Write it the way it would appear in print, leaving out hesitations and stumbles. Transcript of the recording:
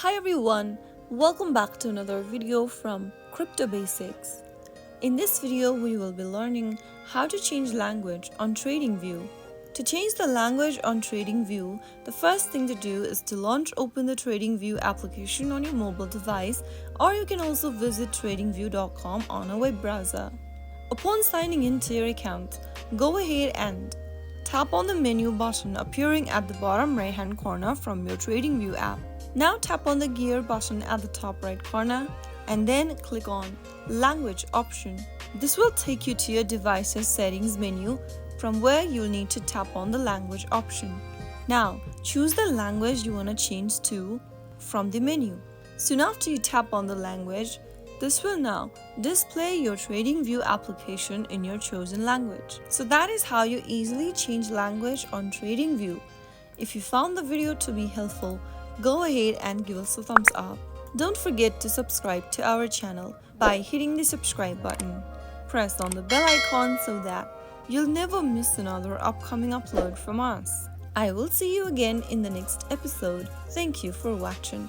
Hi everyone, welcome back to another video from Crypto Basics. In this video, we will be learning how to change language on TradingView. To change the language on TradingView, the first thing to do is to open the TradingView application on your mobile device, or you can also visit tradingview.com on a web browser. Upon signing into your account, go ahead and tap on the menu button appearing at the bottom right hand corner from your TradingView app. Now tap on the gear button at the top right corner and then click on Language option. This will take you to your device's settings menu from where you'll need to tap on the language option. Now choose the language you want to change to from the menu. Soon after you tap on the language, this will now display your TradingView application in your chosen language. So that is how you easily change language on TradingView. If you found the video to be helpful, go ahead and give us a thumbs up. Don't forget to subscribe to our channel by hitting the subscribe button. Press on the bell icon so that you'll never miss another upcoming upload from us. I will see you again in the next episode. Thank you for watching.